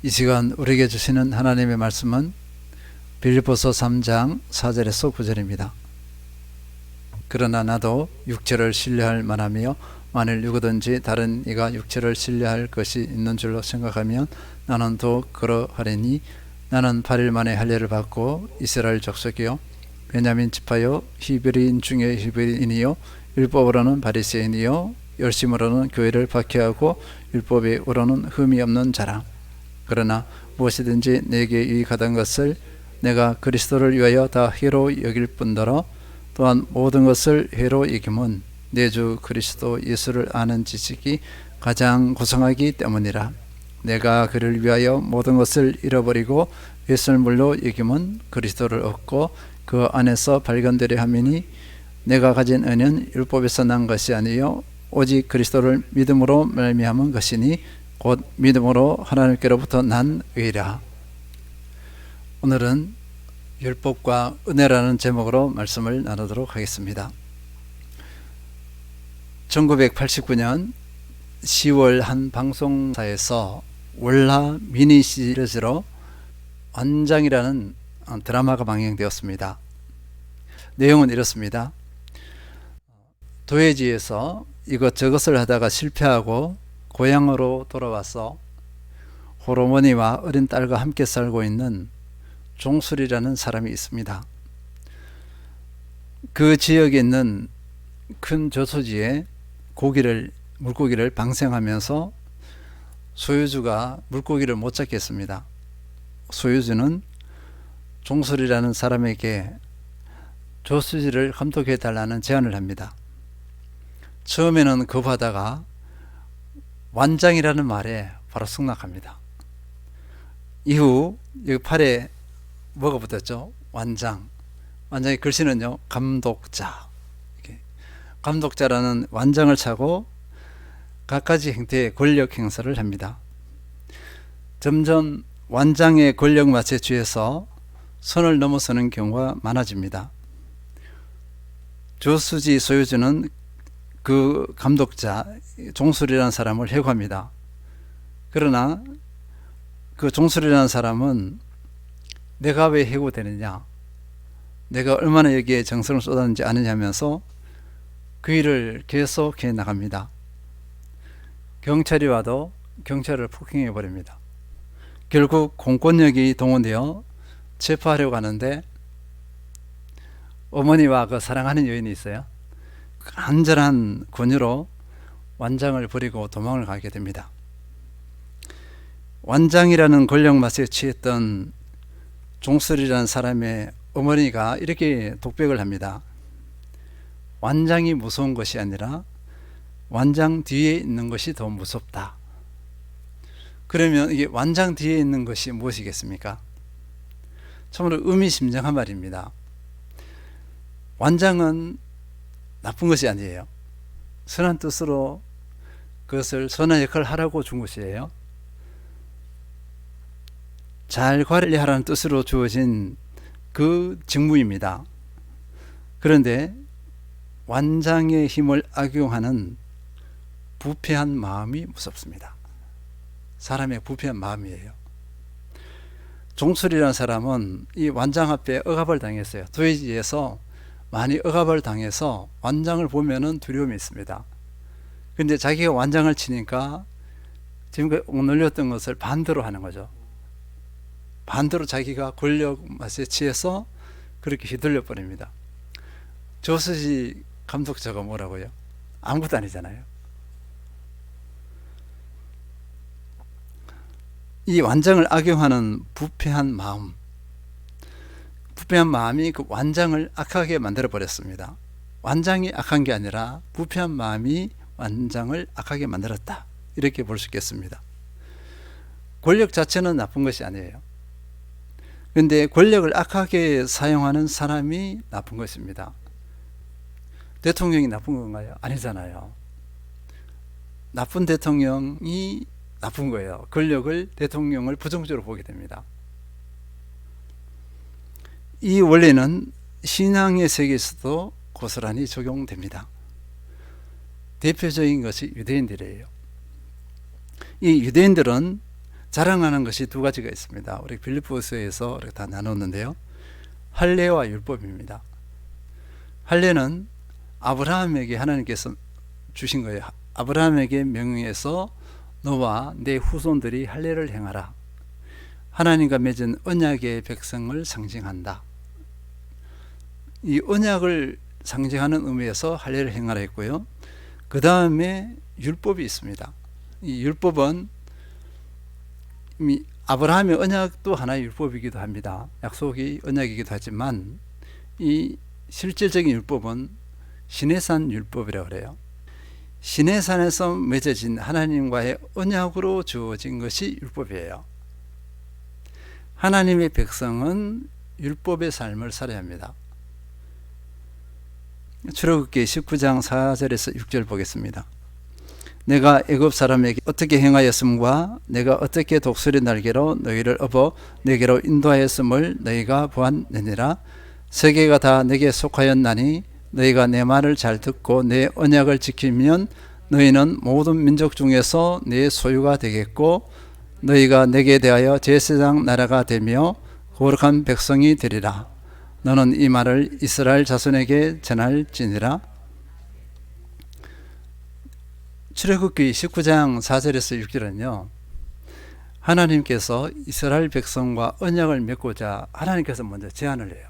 이 시간 우리에게 주시는 하나님의 말씀은 빌립보서 3장 4절에서 9절입니다. 그러나 나도 육체를 신뢰할 만하며 만일 누구든지 다른 이가 육체를 신뢰할 것이 있는 줄로 생각하면 나는 더욱 그러하리니 나는 8일 만에 할례를 받고 이스라엘 족속이요 베냐민 지파요 히브리인 중에 히브리인이요 율법으로는 바리새인이요 열심으로는 교회를 박해하고 율법으로는 흠이 없는 자라. 그러나 무엇이든지 내게 유익하던 것을 내가 그리스도를 위하여 다 해로 여길 뿐더러 또한 모든 것을 해로 여김은 내 주 그리스도 예수를 아는 지식이 가장 고상하기 때문이라. 내가 그를 위하여 모든 것을 잃어버리고 배설물로 여김은 그리스도를 얻고 그 안에서 발견되려 함이니 내가 가진 은은 율법에서 난 것이 아니요 오직 그리스도를 믿음으로 말미암은 것이니 곧 믿음으로 하나님께로부터 난 의라. 오늘은 율법과 은혜라는 제목으로 말씀을 나누도록 하겠습니다. 1989년 10월 한 방송사에서 월화 미니 시리즈로 완장이라는 드라마가 방영되었습니다. 내용은 이렇습니다. 도회지에서 이것저것을 하다가 실패하고 고향으로 돌아와서 호르머니와 어린 딸과 함께 살고 있는 종술이라는 사람이 있습니다. 그 지역에 있는 큰 저수지에 물고기를 방생하면서 소유주가 물고기를 못 잡겠습니다. 소유주는 종술이라는 사람에게 저수지를 감독해 달라는 제안을 합니다. 처음에는 거부하다가 완장이라는 말에 바로 승낙합니다. 이후 여기 팔에 뭐가 붙었죠? 완장. 완장의 글씨는요, 감독자. 감독자라는 완장을 차고 갖가지 형태의 권력 행사를 합니다. 점점 완장의 권력 맛에 취해서 선을 넘어서는 경우가 많아집니다. 저수지 소유주는 그 감독자 종술이라는 사람을 해고합니다. 그러나 그 종술이라는 사람은 내가 왜 해고되느냐, 내가 얼마나 여기에 정성을 쏟았는지 아느냐면서 그 일을 계속해 나갑니다. 경찰이 와도 경찰을 폭행해 버립니다. 결국 공권력이 동원되어 체포하려고 하는데 어머니와 그 사랑하는 여인이 있어요. 간절한 권유로 완장을 버리고 도망을 가게 됩니다. 완장이라는 권력 맛에 취했던 종술이라는 사람의 어머니가 이렇게 독백을 합니다. 완장이 무서운 것이 아니라 완장 뒤에 있는 것이 더 무섭다. 그러면 이게 완장 뒤에 있는 것이 무엇이겠습니까? 참으로 의미심장한 말입니다. 완장은 나쁜 것이 아니에요. 선한 뜻으로 그것을 선한 역할을 하라고 준 것이에요. 잘 관리하라는 뜻으로 주어진 그 직무입니다. 그런데 완장의 힘을 악용하는 부패한 마음이 무섭습니다. 사람의 부패한 마음이에요. 종술이라는 사람은 이 완장 앞에 억압을 당했어요. 도회지에서 많이 억압을 당해서 완장을 보면은 두려움이 있습니다. 근데 자기가 완장을 치니까 지금까지 억눌렸던 것을 반대로 하는 거죠. 반대로 자기가 권력 맛에 취해서 그렇게 휘둘려 버립니다. 저수지 감독자가 뭐라고요? 아무것도 아니잖아요. 이 완장을 악용하는 부패한 마음이 그 완장을 악하게 만들어 버렸습니다. 완장이 악한 게 아니라 부패한 마음이 완장을 악하게 만들었다. 이렇게 볼 수 있겠습니다. 권력 자체는 나쁜 것이 아니에요. 그런데 권력을 악하게 사용하는 사람이 나쁜 것입니다. 대통령이 나쁜 건가요? 아니잖아요. 나쁜 대통령이 나쁜 거예요. 대통령을 부정적으로 보게 됩니다. 이 원리는 신앙의 세계에서도 고스란히 적용됩니다. 대표적인 것이 유대인들이에요. 이 유대인들은 자랑하는 것이 두 가지가 있습니다. 우리 빌립보서에서 이렇게 다 나눴는데요. 할례와 율법입니다. 할례는 아브라함에게 하나님께서 주신 거예요. 아브라함에게 명령해서 너와 내 후손들이 할례를 행하라. 하나님과 맺은 언약의 백성을 상징한다. 이 언약을 상징하는 의미에서 할례를 행하라 했고요. 그 다음에 율법이 있습니다. 이 율법은 이미 아브라함의 언약도 하나의 율법이기도 합니다. 약속이 언약이기도 하지만 이 실질적인 율법은 시내산 율법이라고 그래요. 시내산에서 맺어진 하나님과의 언약으로 주어진 것이 율법이에요. 하나님의 백성은 율법의 삶을 살아야 합니다. 출애굽기 19장 4절에서 6절 보겠습니다. 내가 애굽 사람에게 어떻게 행하였음과 내가 어떻게 독수리 날개로 너희를 업어 내게로 인도하였음을 너희가 보았느니라. 세계가 다 내게 속하였나니 너희가 내 말을 잘 듣고 내 언약을 지키면 너희는 모든 민족 중에서 내 소유가 되겠고 너희가 내게 대하여 제사장 나라가 되며 거룩한 백성이 되리라. 너는 이 말을 이스라엘 자손에게 전할지니라. 출애굽기 19장 4절에서 6절은요, 하나님께서 이스라엘 백성과 언약을 맺고자 하나님께서 먼저 제안을 해요.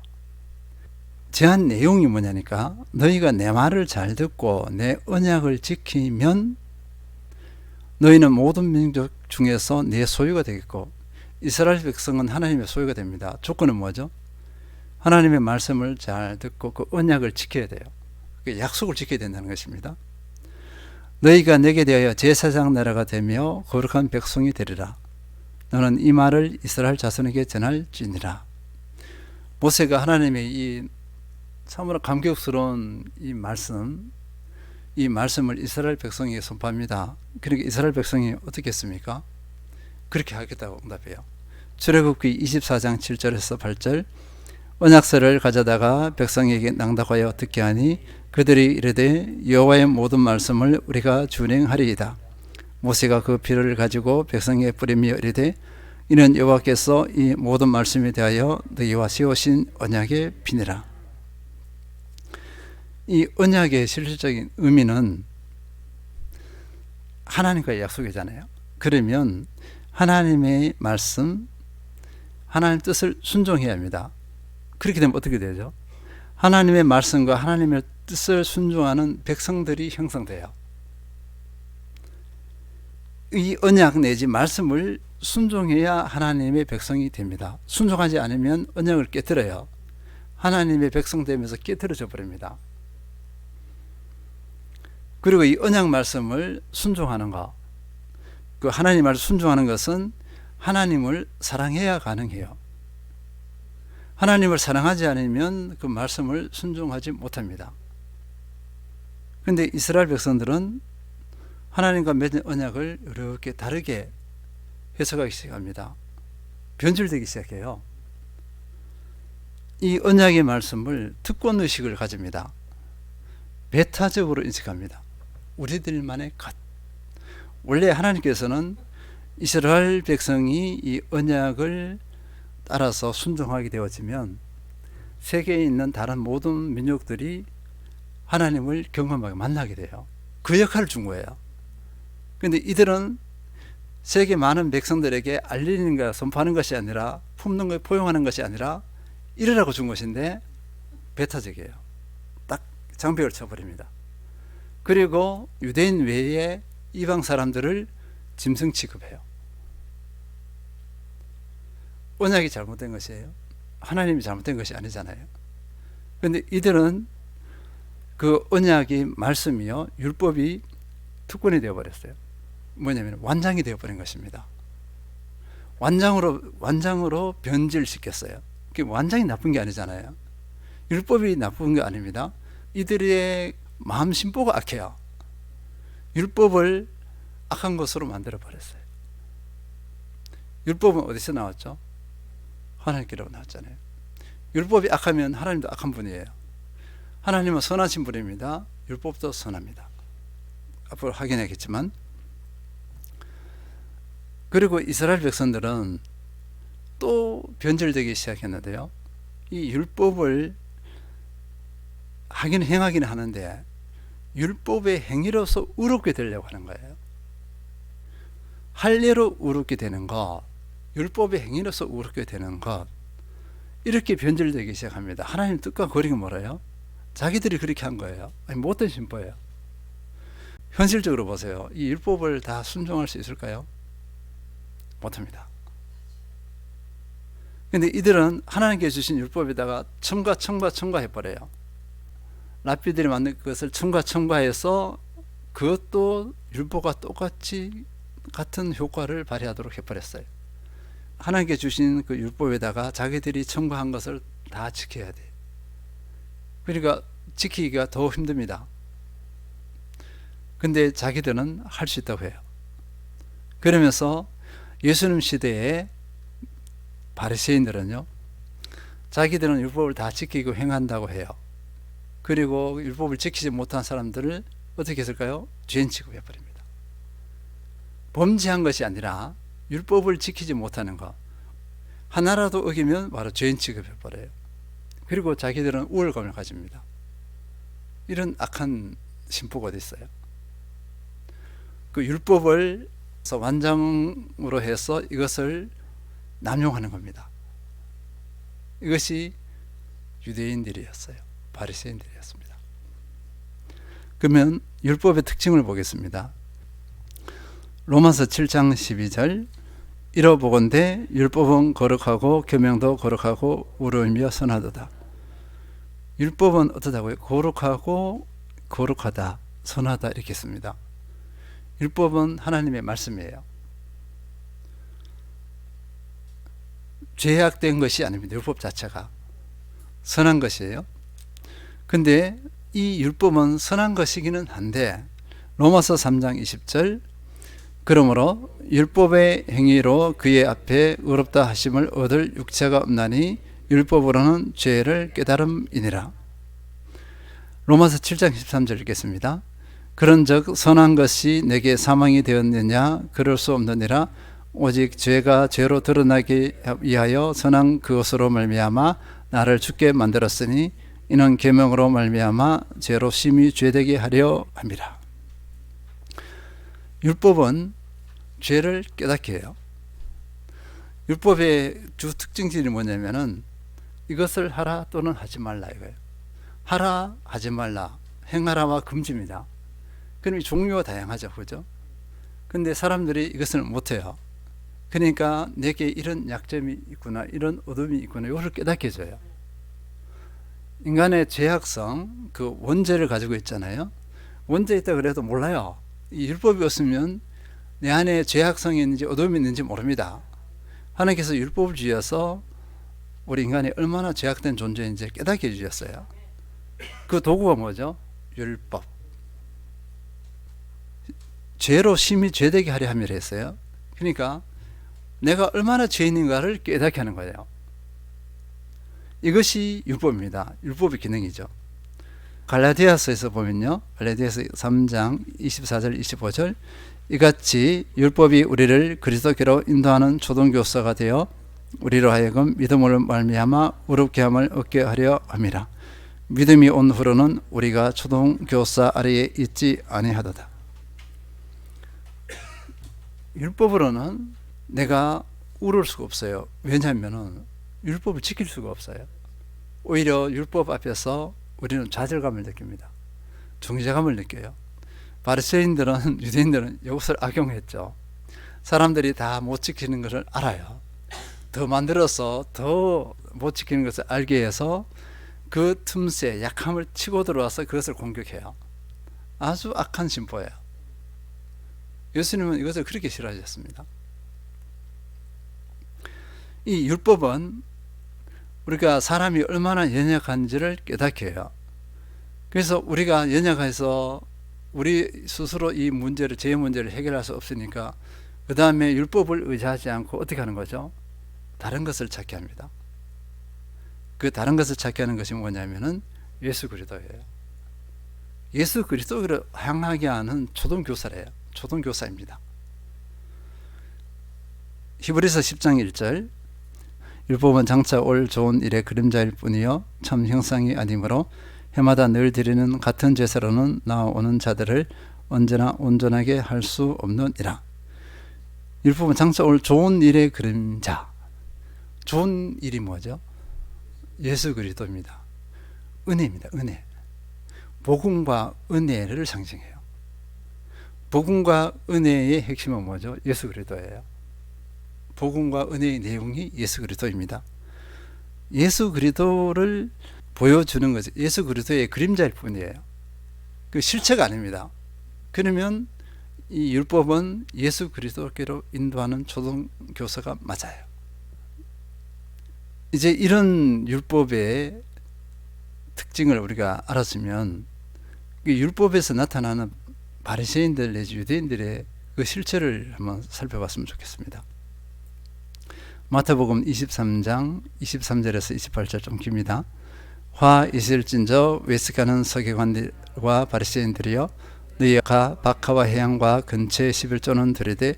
제안 내용이 뭐냐니까 너희가 내 말을 잘 듣고 내 언약을 지키면 너희는 모든 민족 중에서 내 소유가 되겠고, 이스라엘 백성은 하나님의 소유가 됩니다. 조건은 뭐죠? 하나님의 말씀을 잘 듣고 그 언약을 지켜야 돼요. 그 약속을 지켜야 된다는 것입니다. 너희가 내게 대하여 제사장 나라가 되며 거룩한 백성이 되리라. 너는 이 말을 이스라엘 자손에게 전할지니라. 모세가 하나님의 이 참으로 감격스러운 이 말씀을 이스라엘 백성에게 선포합니다. 그러니까 이스라엘 백성이 어떻게 했습니까? 그렇게 하겠다고 응답해요. 출애굽기 24장 7절에서 8절, 언약서를 가져다가 백성에게 낭독하여 듣게 하니 그들이 이르되 여호와의 모든 말씀을 우리가 준행하리이다. 모세가 그 피를 가지고 백성에게 뿌리며 이르되 이는 여호와께서 이 모든 말씀에 대하여 너희와 세우신 언약의 피니라. 이 언약의 실질적인 의미는 하나님과의 약속이잖아요. 그러면 하나님의 말씀, 하나님 뜻을 순종해야 합니다. 그렇게 되면 어떻게 되죠? 하나님의 말씀과 하나님의 뜻을 순종하는 백성들이 형성돼요. 이 언약 내지 말씀을 순종해야 하나님의 백성이 됩니다. 순종하지 않으면 언약을 깨뜨려요. 하나님의 백성 되면서 깨뜨려져 버립니다. 그리고 이 언약 말씀을 순종하는 것, 그 하나님 말을 순종하는 것은 하나님을 사랑해야 가능해요. 하나님을 사랑하지 않으면 그 말씀을 순종하지 못합니다. 그런데 이스라엘 백성들은 하나님과 맺은 언약을 이렇게 다르게 해석하기 시작합니다. 변질되기 시작해요. 이 언약의 말씀을 특권의식을 가집니다. 배타적으로 인식합니다. 우리들만의 것. 원래 하나님께서는 이스라엘 백성이 이 언약을 따라서 순종하게 되어지면 세계에 있는 다른 모든 민족들이 하나님을 경험하게 만나게 돼요. 그 역할을 준 거예요. 그런데 이들은 세계 많은 백성들에게 알리는 것, 선포하는 것이 아니라 품는 것, 포용하는 것이 아니라 이러라고 준 것인데 배타적이에요. 딱 장벽을 쳐버립니다. 그리고 유대인 외에 이방 사람들을 짐승 취급해요. 언약이 잘못된 것이에요. 하나님이 잘못된 것이 아니잖아요. 그런데 이들은 그 언약이 말씀이요, 율법이 특권이 되어버렸어요. 뭐냐면 완장이 되어버린 것입니다. 완장으로 변질시켰어요. 완장이 나쁜 게 아니잖아요. 율법이 나쁜 게 아닙니다. 이들의 마음 심보가 악해요. 율법을 악한 것으로 만들어 버렸어요. 율법은 어디서 나왔죠? 하나님께로 나왔잖아요. 율법이 악하면 하나님도 악한 분이에요. 하나님은 선하신 분입니다. 율법도 선합니다. 앞으로 확인하겠지만, 그리고 이스라엘 백성들은 또 변절되기 시작했는데요. 이 율법을 행하기는 하는데 율법의 행위로서 의롭게 되려고 하는 거예요. 할례로 의롭게 되는 것, 율법의 행위로서 의롭게 되는 것, 이렇게 변절되기 시작합니다. 하나님 뜻과 거리가 멀어요. 자기들이 그렇게 한 거예요. 못된 신보예요. 현실적으로 보세요. 이 율법을 다 순종할 수 있을까요? 못합니다. 근데 이들은 하나님께 주신 율법에다가 첨가해버려요. 랍비들이 만든 것을 첨가해서 그것도 율법과 똑같이 같은 효과를 발휘하도록 해버렸어요. 하나님께 주신 그 율법에다가 자기들이 첨가한 것을 다 지켜야 돼. 그러니까 지키기가 더 힘듭니다. 근데 자기들은 할 수 있다고 해요. 그러면서 예수님 시대에 바리새인들은요, 자기들은 율법을 다 지키고 행한다고 해요. 그리고 율법을 지키지 못한 사람들을 어떻게 했을까요? 죄인 취급해버립니다. 범죄한 것이 아니라 율법을 지키지 못하는 것, 하나라도 어기면 바로 죄인 취급해버려요. 그리고 자기들은 우월감을 가집니다. 이런 악한 심보가 어디 있어요? 그 율법을 완장으로 해서 이것을 남용하는 겁니다. 이것이 유대인들이었어요. 바리새인들이었습니다. 그러면 율법의 특징을 보겠습니다. 로마서 7장 12절, 이러보건대 율법은 거룩하고 계명도 거룩하고 의로우며 선하도다. 율법은 어떠다고요? 거룩하고 거룩하다, 선하다 이렇게 씁니다. 율법은 하나님의 말씀이에요. 죄악된 것이 아닙니다. 율법 자체가 선한 것이에요. 근데 이 율법은 선한 것이기는 한데 로마서 3장 20절, 그러므로 율법의 행위로 그의 앞에 의롭다 하심을 얻을 육체가 없나니 율법으로는 죄를 깨달음이니라. 로마서 7장 13절 읽겠습니다. 그런즉 선한 것이 내게 사망이 되었느냐? 그럴 수 없느니라. 오직 죄가 죄로 드러나기 위하여 선한 그것으로 말미암아 나를 죽게 만들었으니 이는 계명으로 말미암아 죄로 심히 죄되게 하려 함이라. 율법은 죄를 깨닫게 해요. 율법의 주 특징들이 뭐냐면은 이것을 하라 또는 하지 말라 이거예요. 하라, 하지 말라, 행하라와 금지입니다. 그럼 이 종류가 다양하죠, 그죠? 근데 사람들이 이것을 못해요. 그러니까 내게 이런 약점이 있구나, 이런 어둠이 있구나, 이것을 깨닫게 해줘요. 인간의 죄악성, 그 원죄를 가지고 있잖아요. 원죄 있다 그래도 몰라요. 이 율법이 없으면 내 안에 죄악성이 있는지 어둠이 있는지 모릅니다. 하나님께서 율법을 주셔서 우리 인간이 얼마나 죄악된 존재인지 깨닫게 해주셨어요. 그 도구가 뭐죠? 율법. 죄로 심히 죄되게 하려 함이라 했어요. 그러니까 내가 얼마나 죄인인가를 깨닫게 하는 거예요. 이것이 율법입니다. 율법의 기능이죠. 갈라디아서에서 보면요, 갈라디아서 3장 24절 25절, 이같이 율법이 우리를 그리스도께로 인도하는 초등교사가 되어 우리로 하여금 믿음으로 말미암아 의롭게 함을 얻게 하려 함이라. 믿음이 온 후로는 우리가 초등교사 아래에 있지 아니하도다. 율법으로는 내가 우를 수가 없어요. 왜냐하면 율법을 지킬 수가 없어요. 오히려 율법 앞에서 우리는 좌절감을 느낍니다. 중재감을 느껴요. 바리새인들은, 유대인들은 이것을 악용했죠. 사람들이 다 못 지키는 것을 알아요. 더 만들어서 더 못 지키는 것을 알게 해서 그 틈새 약함을 치고 들어와서 그것을 공격해요. 아주 악한 심보예요. 예수님은 이것을 그렇게 싫어하셨습니다. 이 율법은 우리가 사람이 얼마나 연약한지를 깨닫게 해요. 그래서 우리가 연약해서 우리 스스로 이 문제를, 죄의 문제를 해결할 수 없으니까 그 다음에 율법을 의지하지 않고 어떻게 하는 거죠? 다른 것을 찾게 합니다. 그 다른 것을 찾게 하는 것이 뭐냐면은 예수 그리스도예요. 예수 그리스도를 향하게 하는 초등교사래요. 초등교사입니다. 히브리서 10장 1절 율법은 장차 올 좋은 일의 그림자일 뿐이요 참 형상이 아니므로 해마다 늘 드리는 같은 제사로는 나오는 자들을 언제나 온전하게 할 수 없느니라. 율법은 장차 올 좋은 일의 그림자. 좋은 일이 뭐죠? 예수 그리스도입니다. 은혜입니다. 은혜. 복음과 은혜를 상징해요. 복음과 은혜의 핵심은 뭐죠? 예수 그리스도예요. 복음과 은혜의 내용이 예수 그리스도입니다. 예수 그리스도를 보여주는 거죠. 예수 그리스도의 그림자일 뿐이에요. 그 실체가 아닙니다. 그러면 이 율법은 예수 그리스도께로 인도하는 초등교사가 맞아요. 이제 이런 율법의 특징을 우리가 알았으면 율법에서 나타나는 바리새인들 내지 유대인들의 그 실체를 한번 살펴봤으면 좋겠습니다. 마태복음 23장 23절에서 28절 좀 깁니다. 화 있을진저 외식하는 서기관들과 바리새인들이여 너희가 박하와 해양과 근처에 11조는 들이되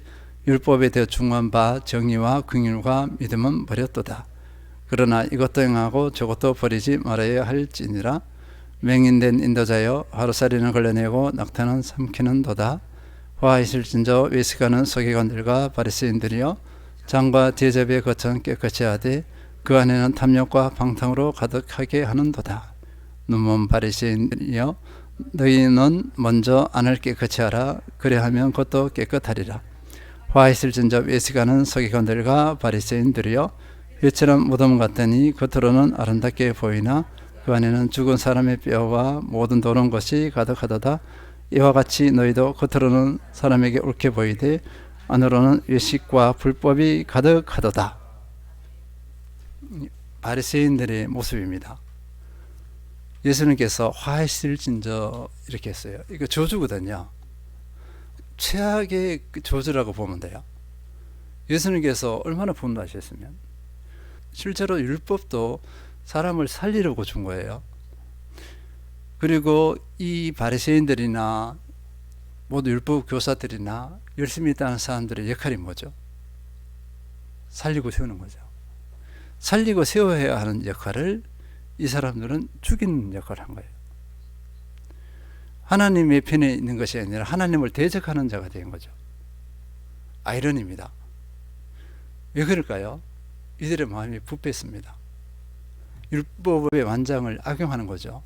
율법에 대해 중요한 바 정의와 긍휼과 믿음은 버렸도다. 그러나 이것도 행하고 저것도 버리지 말아야 할지니라. 맹인된 인도자여 하루살이는 걸려내고 낙타는 삼키는도다. 화 있을진저 외식하는 서기관들과 바리새인들이여 장과 대접에 거처는 깨끗이 하되 그 안에는 탐욕과 방탕으로 가득하게 하는도다. 눈먼 바리새인들이여 너희는 먼저 안을 깨끗이 하라. 그래하면 그것도 깨끗하리라. 화 있을진저 외식하는 서기관들과 바리새인들이여 휘처럼 무덤 같더니 겉으로는 아름답게 보이나 그 안에는 죽은 사람의 뼈와 모든 더러운 것이 가득하도다. 이와 같이 너희도 겉으로는 사람에게 옳게 보이되 안으로는 외식과 불법이 가득하도다. 바리새인들의 모습입니다. 예수님께서 화이실진저 이렇게 했어요. 이거 저주거든요. 최악의 저주라고 보면 돼요. 예수님께서 얼마나 분노하셨으면 실제로 율법도 사람을 살리려고 준 거예요. 그리고 이 바리새인들이나 모두 율법 교사들이나 열심히 있다는 사람들의 역할이 뭐죠? 살리고 세우는 거죠. 살리고 세워야 하는 역할을 이 사람들은 죽이는 역할을 한 거예요. 하나님의 편에 있는 것이 아니라 하나님을 대적하는 자가 된 거죠. 아이러니입니다. 왜 그럴까요? 이들의 마음이 부패했습니다. 율법의 완장을 악용하는 거죠.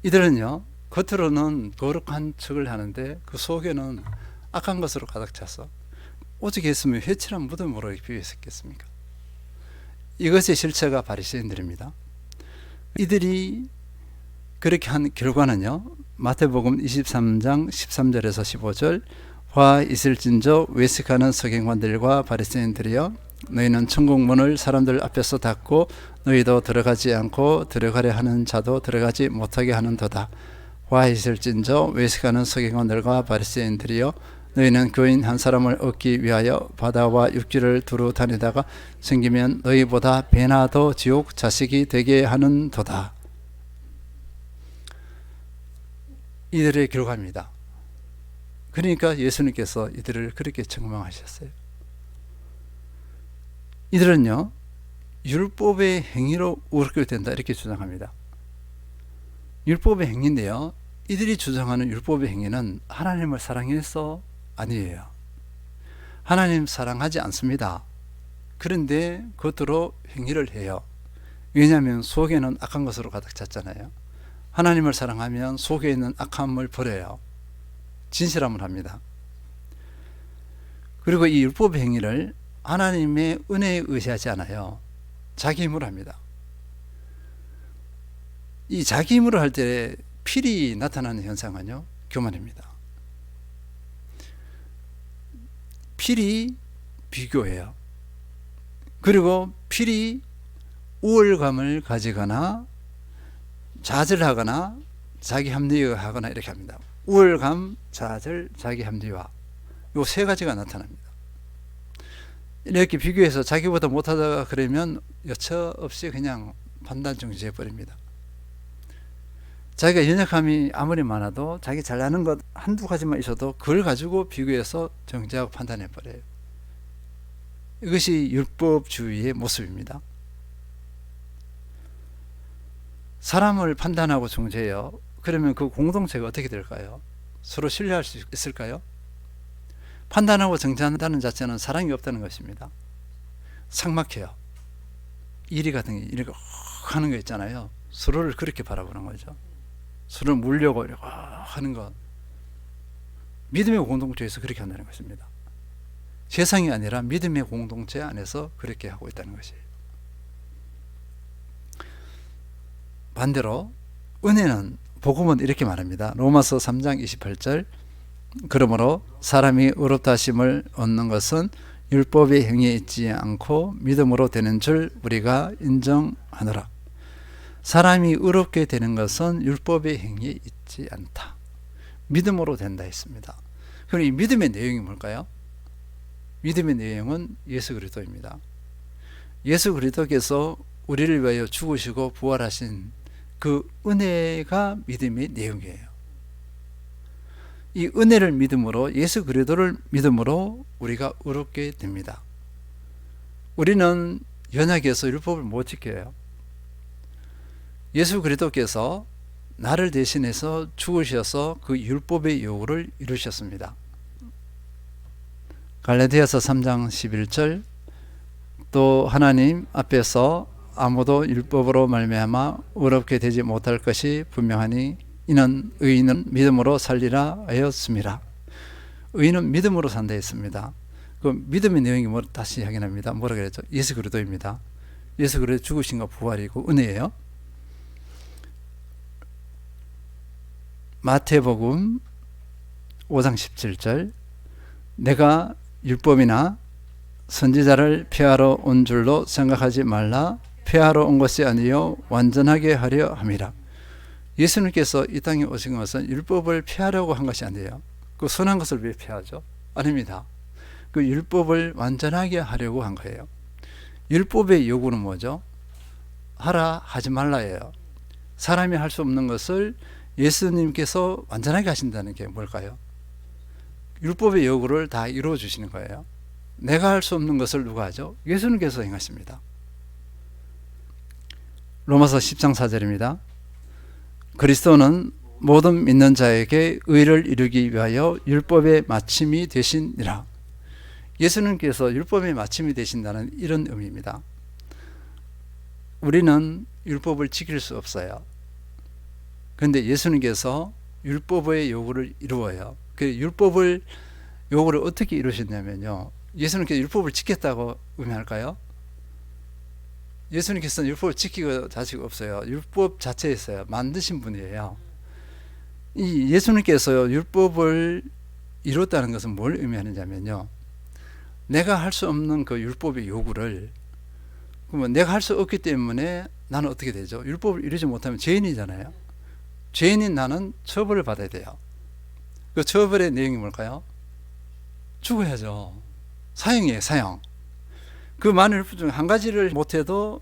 이들은요, 겉으로는 거룩한 척을 하는데 그 속에는 악한 것으로 가득 차서 오직 했으면 회칠한 무덤으로 비유했겠습니까? 이것의 실체가 바리새인들입니다. 이들이 그렇게 한 결과는요, 마태복음 23장 13절에서 15절 화 있을진저 외식하는 서기관들과 바리새인들이여 너희는 천국 문을 사람들 앞에서 닫고 너희도 들어가지 않고 들어가려 하는 자도 들어가지 못하게 하는도다. 화 있을진저 외식하는 서기관들과 바리새인들이여 너희는 교인 한 사람을 얻기 위하여 바다와 육지를 두루 다니다가 생기면 너희보다 배나 더 지옥 자식이 되게 하는도다. 이들의 결과입니다. 그러니까 예수님께서 이들을 그렇게 책망하셨어요. 이들은요, 율법의 행위로 우습게 된다 이렇게 주장합니다. 율법의 행위인데요, 이들이 주장하는 율법의 행위는 하나님을 사랑해서 아니에요. 하나님 사랑하지 않습니다. 그런데 겉으로 행위를 해요. 왜냐하면 속에는 악한 것으로 가득 찼잖아요. 하나님을 사랑하면 속에 있는 악함을 버려요. 진실함을 합니다. 그리고 이 율법의 행위를 하나님의 은혜에 의지하지 않아요. 자기 힘으로 합니다. 이 자기 힘으로 할 때 필이 나타나는 현상은요, 교만입니다. 필이 비교해요. 그리고 필이 우월감을 가지거나 좌절하거나 자기 합리화하거나 이렇게 합니다. 우월감, 좌절, 자기 합리화, 이 세 가지가 나타납니다. 이렇게 비교해서 자기보다 못하다가 그러면 여처 없이 그냥 판단 정지해 버립니다. 자기가 연약함이 아무리 많아도 자기 잘나는 것 한두 가지만 있어도 그걸 가지고 비교해서 정죄하고 판단해 버려요. 이것이 율법주의의 모습입니다. 사람을 판단하고 정죄해요. 그러면 그 공동체가 어떻게 될까요? 서로 신뢰할 수 있을까요? 판단하고 정죄한다는 자체는 사랑이 없다는 것입니다. 삭막해요. 이리 같은 게 이렇게 하는 거 있잖아요. 서로를 그렇게 바라보는 거죠. 서로 물려고 이렇게 하는 것. 믿음의 공동체에서 그렇게 한다는 것입니다. 세상이 아니라 믿음의 공동체 안에서 그렇게 하고 있다는 것이에요. 반대로 은혜는, 복음은 이렇게 말합니다. 로마서 3장 28절, 그러므로 사람이 의롭다 하심을 얻는 것은 율법의 행위에 있지 않고 믿음으로 되는 줄 우리가 인정하노라. 사람이 의롭게 되는 것은 율법의 행위에 있지 않다. 믿음으로 된다 했습니다. 그럼 이 믿음의 내용이 뭘까요? 믿음의 내용은 예수 그리스도입니다. 예수 그리스도께서 우리를 위하여 죽으시고 부활하신 그 은혜가 믿음의 내용이에요. 이 은혜를 믿음으로, 예수 그리스도를 믿음으로 우리가 의롭게 됩니다. 우리는 연약해서 율법을 못 지켜요. 예수 그리스도께서 나를 대신해서 죽으셔서 그 율법의 요구를 이루셨습니다. 갈라디아서 3장 11절, 또 하나님 앞에서 아무도 율법으로 말미암아 의롭게 되지 못할 것이 분명하니 이는 의인은 믿음으로 살리라 하였습니다. 의인은 믿음으로 산다 했습니다. 그 믿음의 내용이 뭐 다시 확인합니다. 뭐라 그랬죠? 예수 그리스도입니다. 예수 그리스도 죽으신 거 부활이고 은혜예요. 마태복음 5장 17절, 내가 율법이나 선지자를 폐하러 온 줄로 생각하지 말라. 폐하러 온 것이 아니요 완전하게 하려 함이라. 예수님께서 이 땅에 오신 것은 율법을 폐하려고 한 것이 아니에요. 그 선한 것을 왜 폐하죠? 아닙니다. 그 율법을 완전하게 하려고 한 거예요. 율법의 요구는 뭐죠? 하라 하지 말라예요. 사람이 할 수 없는 것을 예수님께서 완전하게 하신다는 게 뭘까요? 율법의 요구를 다 이루어 주시는 거예요. 내가 할 수 없는 것을 누가 하죠? 예수님께서 행하십니다. 로마서 10장 4절입니다. 그리스도는 모든 믿는 자에게 의를 이루기 위하여 율법의 마침이 되시니라. 예수님께서 율법의 마침이 되신다는 이런 의미입니다. 우리는 율법을 지킬 수 없어요. 그런데 예수님께서 율법의 요구를 이루어요. 그 율법을 요구를 어떻게 이루셨냐면요. 예수님께서 율법을 지켰다고 의미할까요? 예수님께서는 율법을 지키고 자식 없어요. 율법 자체에 있어요. 만드신 분이에요. 이 예수님께서 율법을 이뤘다는 것은 뭘 의미하느냐면요. 내가 할 수 없는 그 율법의 요구를, 그러면 내가 할 수 없기 때문에 나는 어떻게 되죠? 율법을 이루지 못하면 죄인이잖아요. 죄인인 나는 처벌을 받아야 돼요. 그 처벌의 내용이 뭘까요? 죽어야죠. 사형이에요, 사형. 그 많은 율법 중 한 가지를 못해도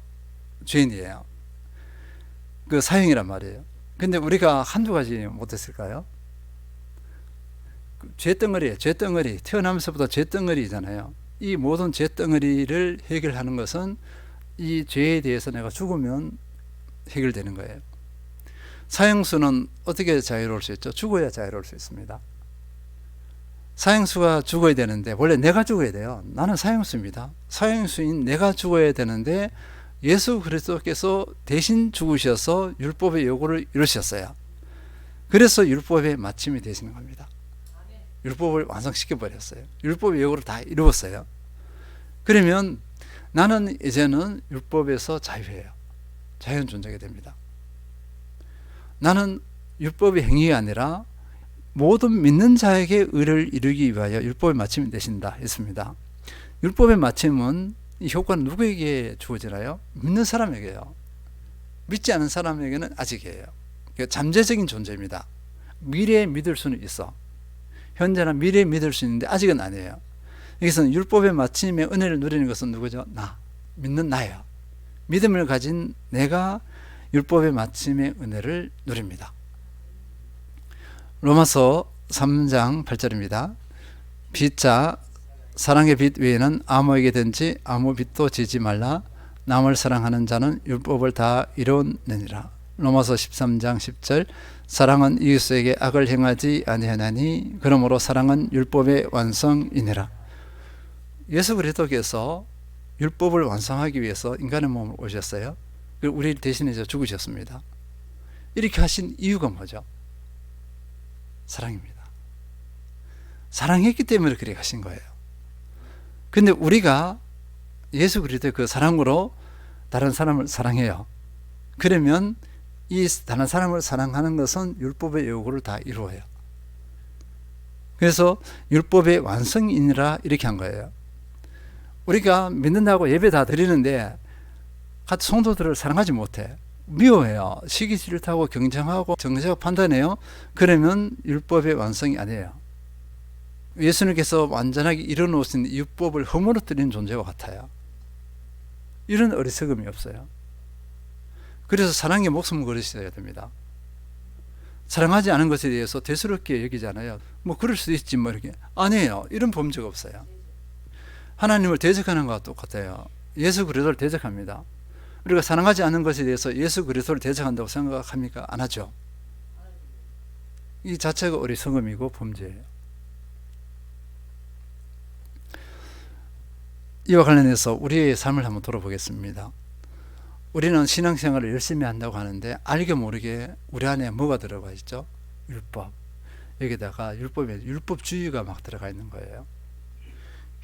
죄인이에요. 그 사형이란 말이에요. 근데 우리가 한두 가지 못했을까요? 죄덩어리예요. 죄덩어리. 태어나면서부터 죄덩어리잖아요. 이 모든 죄덩어리를 해결하는 것은 이 죄에 대해서 내가 죽으면 해결되는 거예요. 사형수는 어떻게 자유로울 수 있죠? 죽어야 자유로울 수 있습니다. 사형수가 죽어야 되는데 원래 내가 죽어야 돼요. 나는 사형수입니다. 사형수인 내가 죽어야 되는데 예수 그리스도께서 대신 죽으셔서 율법의 요구를 이루셨어요. 그래서 율법의 마침이 되시는 겁니다. 율법을 완성시켜 버렸어요. 율법의 요구를 다 이루었어요. 그러면 나는 이제는 율법에서 자유해요. 자유는 존재하게 됩니다. 나는 율법의 행위가 아니라 모든 믿는 자에게 의를 이루기 위하여 율법의 마침이 되신다 했습니다. 율법의 마침은 이 효과는 누구에게 주어지나요? 믿는 사람에게요. 믿지 않은 사람에게는 아직이에요. 잠재적인 존재입니다. 미래에 믿을 수는 있어. 현재나 미래에 믿을 수 있는데 아직은 아니에요. 여기서는 율법의 마침의 은혜를 누리는 것은 누구죠? 나. 믿는 나예요. 믿음을 가진 내가 율법의 마침의 은혜를 누립니다. 로마서 3장 8절입니다. 빚자 사랑의 빚 외에는 아무에게든지 아무 빚도 지지 말라. 남을 사랑하는 자는 율법을 다 이루느니라. 로마서 13장 10절 사랑은 이웃에게 악을 행하지 아니하나니 그러므로 사랑은 율법의 완성이니라. 예수 그리스도께서 율법을 완성하기 위해서 인간의 몸을 오셨어요. 우리 대신해 죽으셨습니다. 이렇게 하신 이유가 뭐죠? 사랑입니다. 사랑했기 때문에 그렇게 하신 거예요. 근데 우리가 예수 그리스도의 그 사랑으로 다른 사람을 사랑해요. 그러면 이 다른 사람을 사랑하는 것은 율법의 요구를 다 이루어요. 그래서 율법의 완성이니라 이렇게 한 거예요. 우리가 믿는다고 예배 다 드리는데 같이 성도들을 사랑하지 못해. 미워해요. 시기 질투하고 경쟁하고 정죄하고 판단해요. 그러면 율법의 완성이 아니에요. 예수님께서 완전하게 이뤄놓으신 율법을 허물어뜨리는 존재와 같아요. 이런 어리석음이 없어요. 그래서 사랑의 목숨을 걸으셔야 됩니다. 사랑하지 않은 것에 대해서 대수롭게 여기잖아요. 뭐 그럴 수도 있지 뭐 이렇게. 아니에요. 이런 범죄가 없어요. 하나님을 대적하는 것과 똑같아요. 예수 그리스도를 대적합니다. 우리가 사랑하지 않는 것에 대해서 예수 그리스도를 대적한다고 생각합니까? 안 하죠. 이 자체가 어리석음이고 범죄예요. 이와 관련해서 우리의 삶을 한번 돌아보겠습니다. 우리는 신앙생활을 열심히 한다고 하는데 알게 모르게 우리 안에 뭐가 들어가 있죠? 율법. 여기다가 율법주의가 막 들어가 있는 거예요.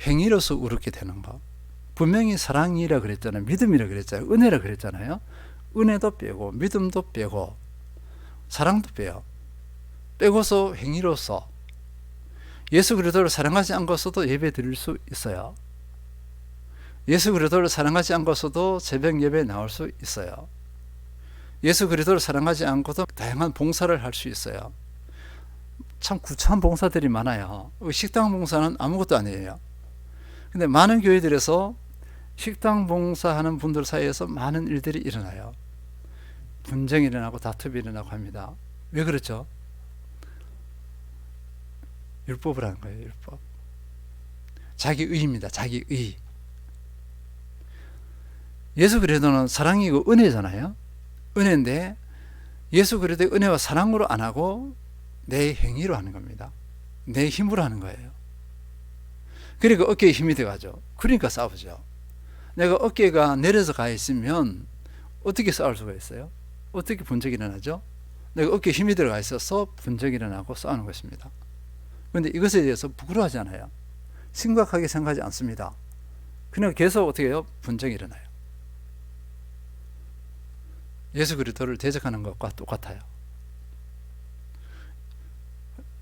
행위로서 의롭게 되는 거. 분명히 사랑이라 그랬잖아요. 믿음이라 그랬잖아요. 은혜라 그랬잖아요. 은혜도 빼고 믿음도 빼고 사랑도 빼요. 빼고서 행위로서 예수 그리스도를 사랑하지 않고서도 예배 드릴 수 있어요. 예수 그리스도를 사랑하지 않고서도 새벽 예배에 나올 수 있어요. 예수 그리스도를 사랑하지 않고도 다양한 봉사를 할 수 있어요. 참 구차한 봉사들이 많아요. 식당 봉사는 아무것도 아니에요. 근데 많은 교회들에서 식당 봉사하는 분들 사이에서 많은 일들이 일어나요. 분쟁이 일어나고 다툼이 일어나고 합니다. 왜 그렇죠? 율법을 하는 거예요. 율법. 자기의입니다. 자기의. 예수 그리스도는 사랑이고 은혜잖아요. 은혜인데 예수 그리스도의 은혜와 사랑으로 안 하고 내 행위로 하는 겁니다. 내 힘으로 하는 거예요. 그러니까 어깨에 힘이 들어가죠. 그러니까 싸우죠. 내가 어깨가 내려서 가 있으면 어떻게 싸울 수가 있어요? 어떻게 분쟁이 일어나죠? 내가 어깨에 힘이 들어가 있어서 분쟁이 일어나고 싸우는 것입니다. 그런데 이것에 대해서 부끄러워하지 않아요. 심각하게 생각하지 않습니다. 그냥 계속 어떻게 해요? 분쟁이 일어나요. 예수 그리스도를 대적하는 것과 똑같아요.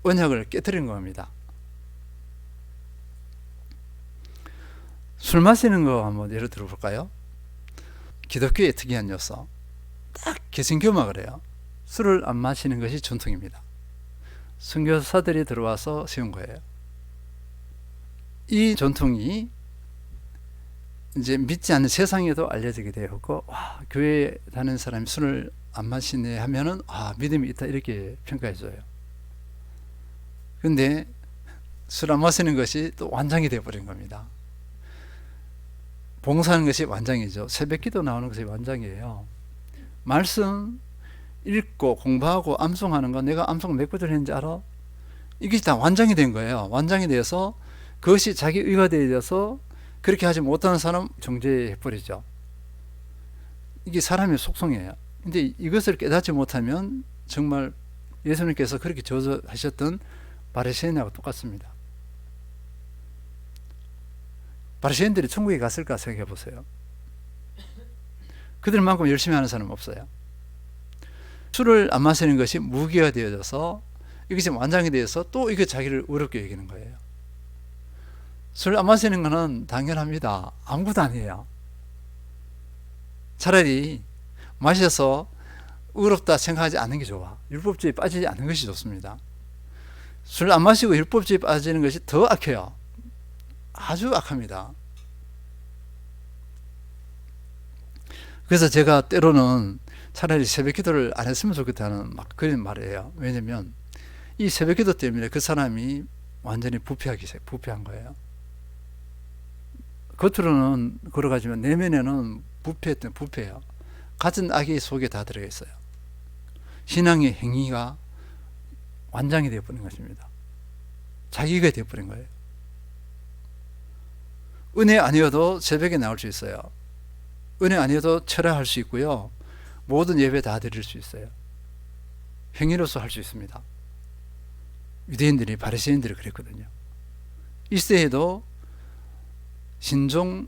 언약을 깨뜨리는 겁니다. 술 마시는 거 한번 예를 들어볼까요? 기독교의 특이한 요소. 딱 개신교만 그래요. 술을 안 마시는 것이 전통입니다. 선교사들이 들어와서 세운 거예요. 이 전통이 이제 믿지 않는 세상에도 알려지게 되었고, 와, 교회에 다니는 사람이 술을 안 마시네 하면은, 아, 믿음이 있다, 이렇게 평가해줘요. 근데 술 안 마시는 것이 또 완장이 되어버린 겁니다. 봉사하는 것이 완장이죠. 새벽 기도 나오는 것이 완장이에요. 말씀 읽고 공부하고 암송하는 거, 내가 암송 몇 구절 했는지 알아? 이게 다 완장이 된 거예요. 완장이 돼서 그것이 자기 의가 되어서 그렇게 하지 못하는 사람 정죄해버리죠. 이게 사람의 속성이에요. 근데 이것을 깨닫지 못하면 정말 예수님께서 그렇게 저주하셨던 바리새인하고 똑같습니다. 바리새인들이 천국에 갔을까 생각해 보세요. 그들만큼 열심히 하는 사람은 없어요. 술을 안 마시는 것이 무기가 되어져서 이것이 완장이 되어서 또 이게 자기를 어렵게 여기는 거예요. 술 안 마시는 것은 당연합니다. 아무것도 아니에요. 차라리 마셔서 의롭다 생각하지 않는 게 좋아. 율법주의에 빠지지 않는 것이 좋습니다. 술 안 마시고 율법주의에 빠지는 것이 더 악해요. 아주 악합니다. 그래서 제가 때로는 차라리 새벽 기도를 안 했으면 좋겠다는 막 그런 말이에요. 왜냐면 이 새벽기도 때문에 그 사람이 완전히 부패한 거예요. 겉으로는 걸어가지만 내면에는 부패예요. 가진 악이 속에 다 들어가 있어요. 신앙의 행위가 완장이 되어버린 것입니다. 자기가 되어버린 거예요. 은혜 아니어도 새벽에 나올 수 있어요. 은혜 아니어도 철회할 수 있고요. 모든 예배 다 드릴 수 있어요. 행위로서 할 수 있습니다. 유대인들이, 바리새인들이 그랬거든요. 이 시대에도 신종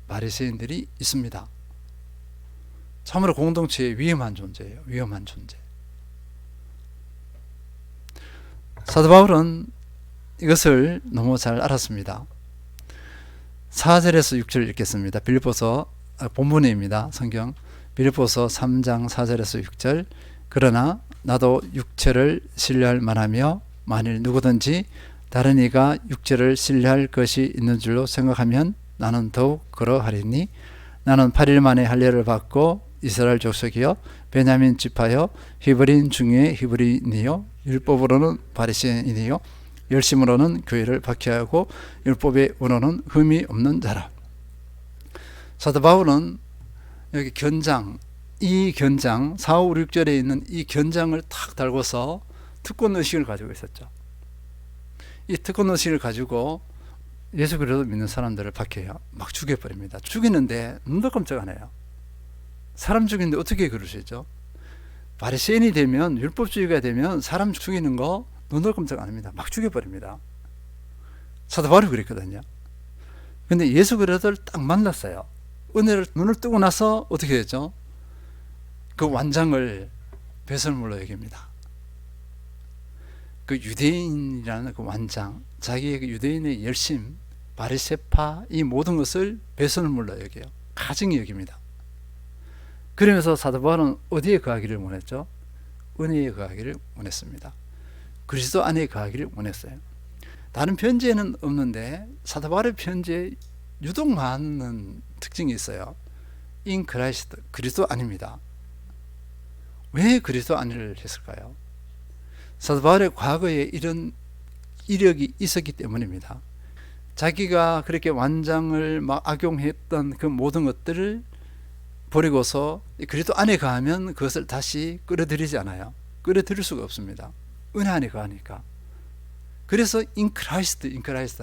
바리새인들이 있습니다. 참으로 공동체의 위험한 존재예요. 위험한 존재. 사도 바울은 이것을 너무 잘 알았습니다. 4절에서 6절 읽겠습니다. 본문입니다. 성경 빌립보서 3장 4절에서 6절. 그러나 나도 육체를 신뢰할 만하며 만일 누구든지 다른 이가 육체를 신뢰할 것이 있는 줄로 생각하면 나는 더욱 그러하리니 나는 8일 만에 할례를 받고 이스라엘 족속이요 베냐민 지파요 히브리인 중에 히브리인이요 율법으로는 바리새인이요 열심으로는 교회를 박해하고 율법의 언어는 흠이 없는 자라. 사도 바울은 여기 이 견장 4, 5, 6절에 있는 이 견장을 탁 달고서 특권의식을 가지고 있었죠. 이 특권의식을 가지고 예수 그리스도 믿는 사람들을 박해요. 막 죽여버립니다. 죽이는데 눈도 깜짝 안 해요. 사람 죽이는데 어떻게 그럴 수 있죠? 바리새인이 되면, 율법주의가 되면 사람 죽이는 거 눈도 깜짝 안 합니다. 막 죽여버립니다. 사도 바울이 그랬거든요. 근데 예수 그리스도를 딱 만났어요. 은혜를 눈을 뜨고 나서 어떻게 됐죠? 그 완장을 배설물로 여깁니다. 그 유대인이라는 그 완장, 자기의 그 유대인의 열심, 바리새파 이 모든 것을 배설물로 여겨요. 가증히 여깁니다. 그러면서 사도 바울은 어디에 거하기를 원했죠? 은혜에 거하기를 원했습니다. 그리스도 안에 거하기를 원했어요. 다른 편지에는 없는데 사도 바울의 편지에 유독 많은 특징이 있어요. In Christ, 그리스도 안입니다. 왜 그리스도 안을 했을까요? 사도 바울의 과거에 이런 이력이 있었기 때문입니다. 자기가 그렇게 완장을 막 악용했던 그 모든 것들을 버리고서 그리스도 안에 거하면 그것을 다시 끌어들이지 않아요. 끌어들일 수가 없습니다. 은혜 안에 거하니까. 그래서 in Christ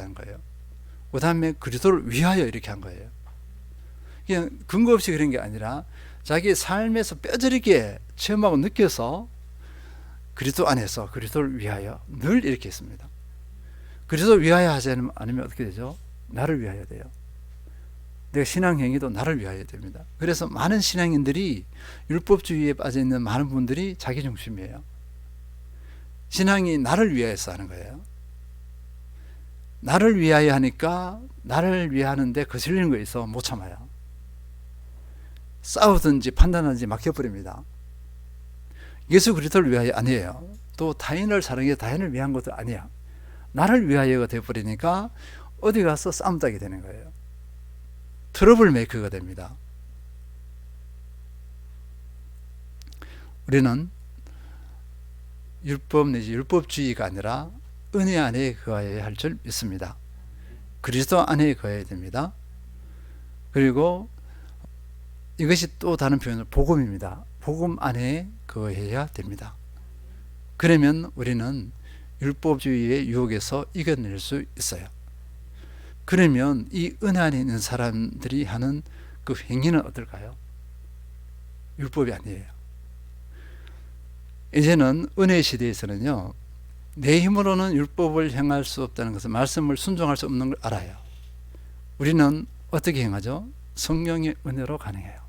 한 거예요. 그 다음에 그리스도를 위하여 이렇게 한 거예요. 그냥 근거 없이 그런 게 아니라 자기의 삶에서 뼈저리게 체험하고 느껴서 그리스도 안에서 그리스도를 위하여 늘 이렇게 했습니다. 그리스도를 위하여 하지 않으면 어떻게 되죠? 나를 위하여 돼요. 내가 신앙행위도 나를 위하여 됩니다. 그래서 많은 신앙인들이 율법주의에 빠져있는 많은 분들이 자기중심이에요. 신앙이 나를 위하여서 하는 거예요. 나를 위하여 하니까 나를 위하는데 거슬리는 거 있어 못 참아요. 싸우든지 판단하든지 막혀버립니다. 예수 그리스도를 위하여 아니에요. 또 타인을 사랑해 타인을 위한 것도 아니야. 나를 위하여가 되어버리니까 어디 가서 싸움 따게 되는 거예요. 트러블 메이커가 됩니다. 우리는 율법 내지 율법주의가 아니라 은혜 안에 거해야 할 줄 믿습니다. 그리스도 안에 거해야 됩니다. 그리고 이것이 또 다른 표현으로 복음입니다. 복음 안에 거해야 됩니다. 그러면 우리는 율법주의의 유혹에서 이겨낼 수 있어요. 그러면 이 은혜 안에 있는 사람들이 하는 그 행위는 어떨까요? 율법이 아니에요. 이제는 은혜 시대에서는요, 내 힘으로는 율법을 행할 수 없다는 것은 말씀을 순종할 수 없는 걸 알아요. 우리는 어떻게 행하죠? 성령의 은혜로 가능해요.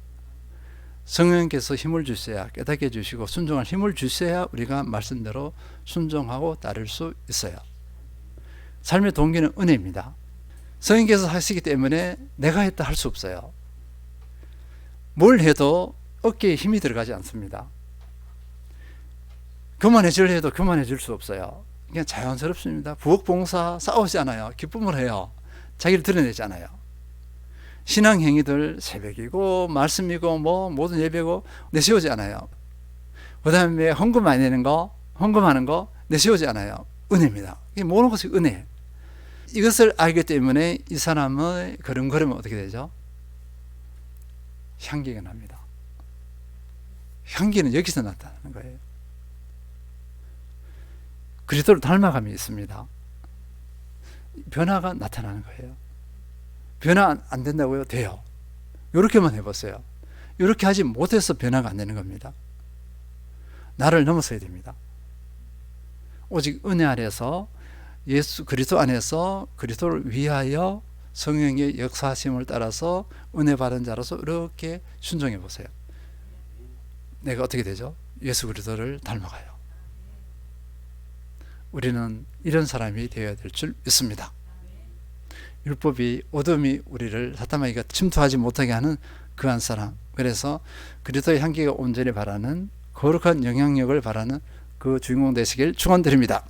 성령께서 힘을 주셔야, 깨닫게 해주시고 순종할 힘을 주셔야 우리가 말씀대로 순종하고 따를 수 있어요. 삶의 동기는 은혜입니다. 성령께서 하시기 때문에 내가 했다 할 수 없어요. 뭘 해도 어깨에 힘이 들어가지 않습니다. 그만해주려 해도 그만해줄 수 없어요. 그냥 자연스럽습니다. 부엌봉사 싸우지 않아요. 기쁨을 해요. 자기를 드러내지 않아요. 신앙행위들 새벽이고 말씀이고 뭐 모든 예배고 내세우지 않아요. 그 다음에 헌금 많이 내는 거 헌금하는 거 내세우지 않아요. 은혜입니다. 이게 모든 것이 은혜. 이것을 알기 때문에 이 사람의 걸음걸음은 어떻게 되죠? 향기가 납니다. 향기는 여기서 나타나는 거예요. 그리스도를 닮아감이 있습니다. 변화가 나타나는 거예요. 변화 안 된다고요? 돼요. 이렇게만 해보세요. 이렇게 하지 못해서 변화가 안 되는 겁니다. 나를 넘어서야 됩니다. 오직 은혜 아래서 예수 그리스도 안에서 그리스도를 위하여 성령의 역사하심을 따라서 은혜 받은 자로서 이렇게 순종해 보세요. 내가 어떻게 되죠? 예수 그리스도를 닮아가요. 우리는 이런 사람이 되어야 될 줄 믿습니다. 율법이 어둠이 우리를 사탄마귀가 침투하지 못하게 하는 그한 사람, 그래서 그리스도의 향기가 온전히 바라는 거룩한 영향력을 바라는 그 주인공 되시길 축원드립니다.